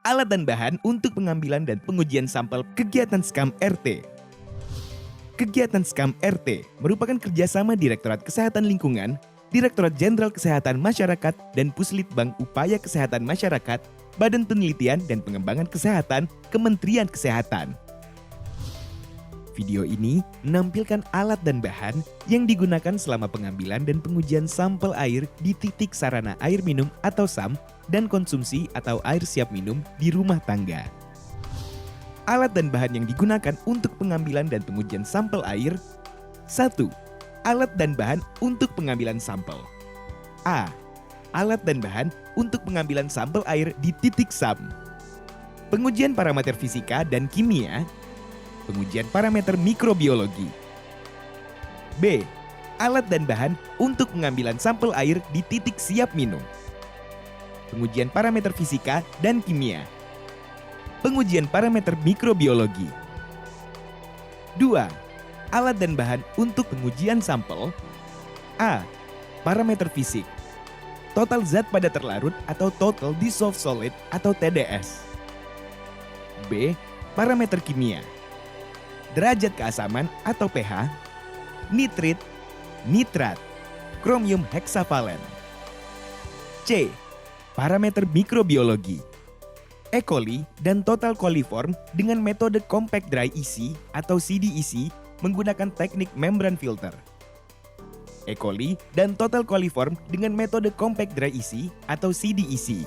Alat dan bahan untuk pengambilan dan pengujian sampel kegiatan SKAM RT. Kegiatan SKAM RT merupakan kerjasama Direktorat Kesehatan Lingkungan, Direktorat Jenderal Kesehatan Masyarakat, dan Puslitbang Upaya Kesehatan Masyarakat, Badan Penelitian dan Pengembangan Kesehatan, Kementerian Kesehatan. Video ini menampilkan alat dan bahan yang digunakan selama pengambilan dan pengujian sampel air di titik sarana air minum atau SAM dan konsumsi atau air siap minum di rumah tangga. Alat dan bahan yang digunakan untuk pengambilan dan pengujian sampel air. 1. Alat dan bahan untuk pengambilan sampel. A. Alat dan bahan untuk pengambilan sampel air di titik SAM. Pengujian parameter fisika dan kimia. Pengujian parameter mikrobiologi. B. Alat dan bahan untuk pengambilan sampel air di titik siap minum. Pengujian parameter fisika dan kimia. Pengujian parameter mikrobiologi. 2. Alat dan bahan untuk pengujian sampel. A. Parameter fisik. Total zat padat terlarut atau total dissolved solid atau TDS. B. Parameter kimia. Derajat keasaman atau pH, nitrit, nitrat, kromium heksavalen. C. Parameter mikrobiologi. E. coli dan total coliform dengan metode compact dry EC atau CDEC menggunakan teknik membran filter. E. coli dan total coliform dengan metode compact dry EC atau CDEC.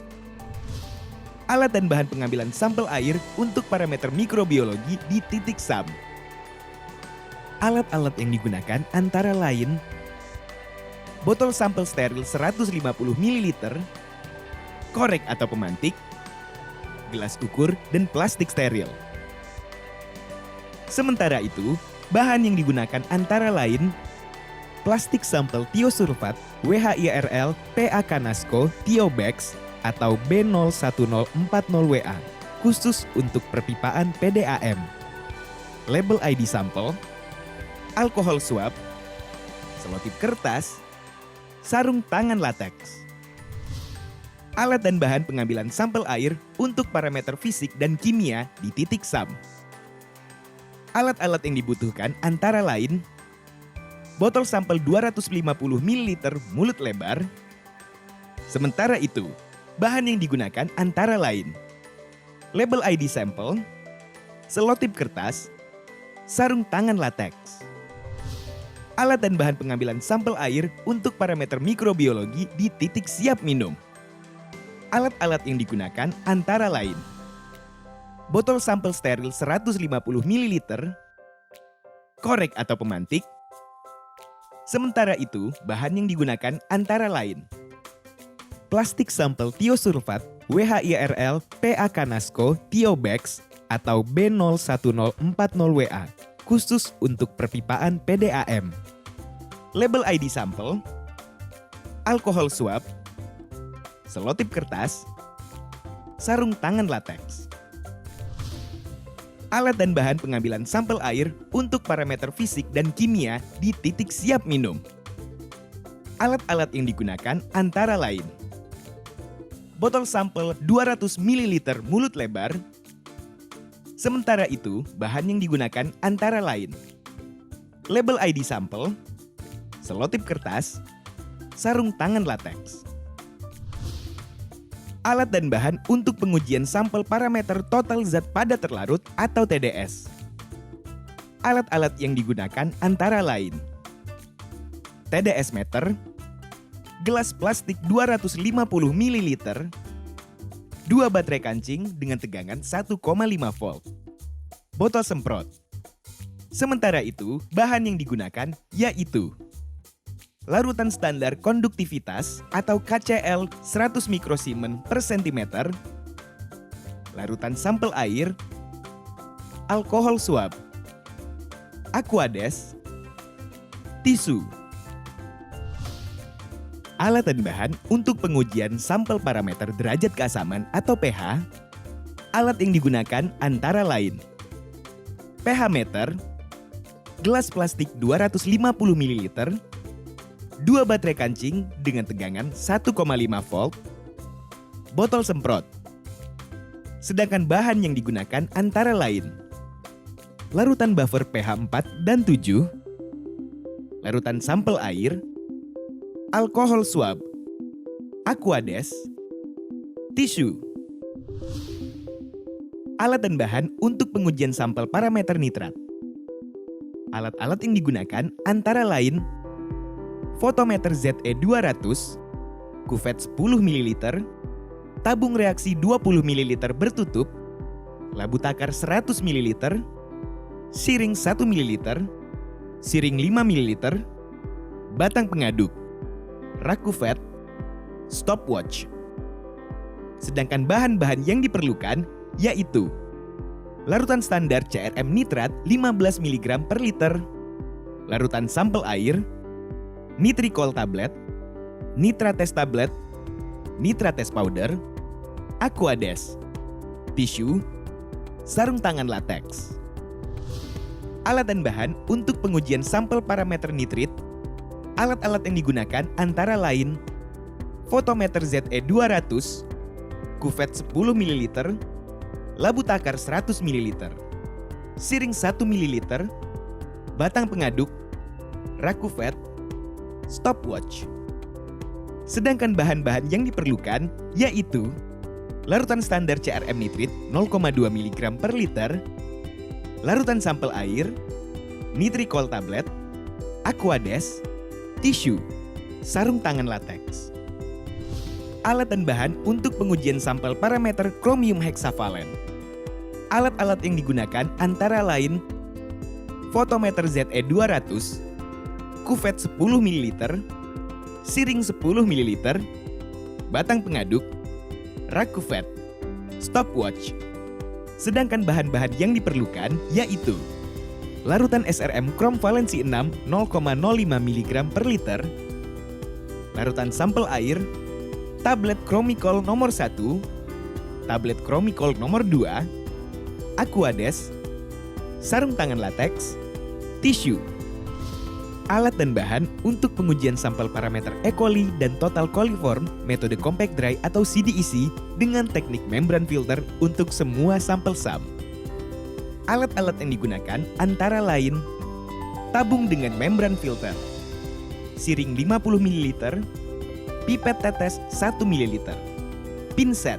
Alat dan bahan pengambilan sampel air untuk parameter mikrobiologi di titik SAM. Alat-alat yang digunakan antara lain botol sampel steril 150 ml, korek atau pemantik, gelas ukur, dan plastik steril. Sementara itu, bahan yang digunakan antara lain plastik sampel tiosulfat WHIRL PAK NASCO Tiobex atau B01040WA khusus untuk perpipaan PDAM, label ID sampel, alkohol swab, selotip kertas, sarung tangan lateks. Alat dan bahan pengambilan sampel air untuk parameter fisik dan kimia di titik SAM. Alat-alat yang dibutuhkan antara lain botol sampel 250 ml mulut lebar. Sementara itu, bahan yang digunakan antara lain label ID sampel, selotip kertas, sarung tangan lateks. Alat dan bahan pengambilan sampel air untuk parameter mikrobiologi di titik siap minum. Alat-alat yang digunakan antara lain botol sampel steril 150 ml, korek atau pemantik. Sementara itu, bahan yang digunakan antara lain plastik sampel tiosulfat WHIRL PAK NASCO Tiobex atau B01040WA khusus untuk perpipaan PDAM, label ID sampel, alkohol swab, selotip kertas, sarung tangan lateks. Alat dan bahan pengambilan sampel air untuk parameter fisik dan kimia di titik siap minum. Alat-alat yang digunakan antara lain botol sampel 200 ml mulut lebar. Sementara itu, bahan yang digunakan antara lain label ID sampel, selotip kertas, sarung tangan lateks. Alat dan bahan untuk pengujian sampel parameter total zat padat terlarut atau TDS. Alat-alat yang digunakan antara lain TDS meter, gelas plastik 250 ml, 2 baterai kancing dengan tegangan 1,5 volt, botol semprot. Sementara itu, bahan yang digunakan yaitu larutan standar konduktivitas atau KCL 100 mikrosiemen per sentimeter, larutan sampel air, alkohol swab, aquades, tisu. Alat dan bahan untuk pengujian sampel parameter derajat keasaman atau pH. Alat yang digunakan antara lain pH meter, gelas plastik 250 ml, 2 baterai kancing dengan tegangan 1,5 volt, botol semprot. Sedangkan bahan yang digunakan antara lain larutan buffer pH 4 dan 7, larutan sampel air, alkohol swab, Aquades, tisu. Alat dan bahan untuk pengujian sampel parameter nitrat. Alat-alat yang digunakan antara lain fotometer ZE200, kuvet 10 ml, tabung reaksi 20 ml bertutup, labu takar 100 ml, siring 1 ml, siring 5 ml, batang pengaduk, rak kuvet, stopwatch. Sedangkan bahan-bahan yang diperlukan yaitu larutan standar CRM nitrat 15 mg per liter, larutan sampel air, nitrikol tablet, nitrates tablet, nitrates powder, Aquades, tisu, sarung tangan latex. Alat dan bahan untuk pengujian sampel parameter nitrit. Alat-alat yang digunakan antara lain fotometer ZE200, kuvet 10 ml, labu takar 100 ml, siring 1 ml, batang pengaduk, rak kuvet, stopwatch. Sedangkan bahan-bahan yang diperlukan yaitu larutan standar CRM nitrit 0,2 mg per liter, larutan sampel air, nitrikol tablet, Aquades, tisu, sarung tangan latex. Alat dan bahan untuk pengujian sampel parameter kromium heksavalen. Alat-alat yang digunakan antara lain fotometer ZE200, kuvet 10 ml, siring 10 ml, batang pengaduk, rak kuvet, stopwatch. Sedangkan bahan-bahan yang diperlukan yaitu larutan SRM krom valensi 6 0,05 mg per liter, larutan sampel air, tablet kromikol nomor 1, tablet kromikol nomor 2, Aquades, sarung tangan latex, tisu. Alat dan bahan untuk pengujian sampel parameter E. coli dan total coliform metode compact dry atau CDEC dengan teknik membran filter untuk semua sampel SAM. Alat-alat yang digunakan antara lain tabung dengan membran filter, siring 50 ml, pipet tetes 1 ml, pinset,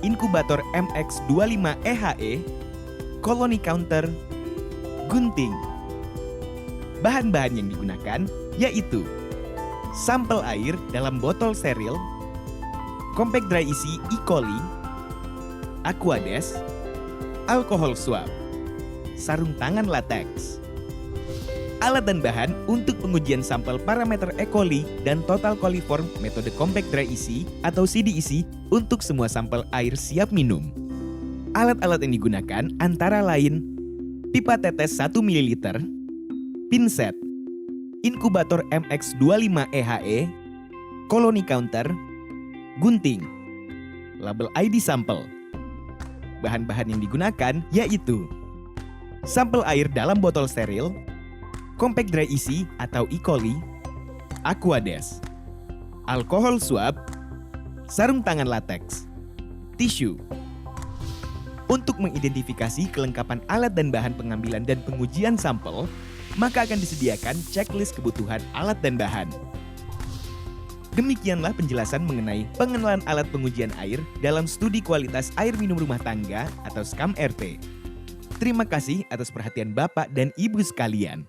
inkubator MX25 EHE, colony counter, gunting. Bahan-bahan yang digunakan yaitu sampel air dalam botol steril, compact dry isi E. coli, Aquades, alkohol swab, sarung tangan latex. Alat dan bahan untuk pengujian sampel parameter E. coli dan total coliform metode compact dry isi atau CDEC untuk semua sampel air siap minum. Alat-alat yang digunakan antara lain pipa tetes 1 ml, pinset, inkubator MX25 EHE, colony counter, gunting, label ID sampel. Bahan-bahan yang digunakan yaitu sampel air dalam botol steril, compact dry isi atau E. coli, Aquades, alkohol swab, sarung tangan latex, tisu. Untuk mengidentifikasi kelengkapan alat dan bahan pengambilan dan pengujian sampel, maka akan disediakan checklist kebutuhan alat dan bahan. Demikianlah penjelasan mengenai pengenalan alat pengujian air dalam studi kualitas air minum rumah tangga atau SKAM RT. Terima kasih atas perhatian Bapak dan Ibu sekalian.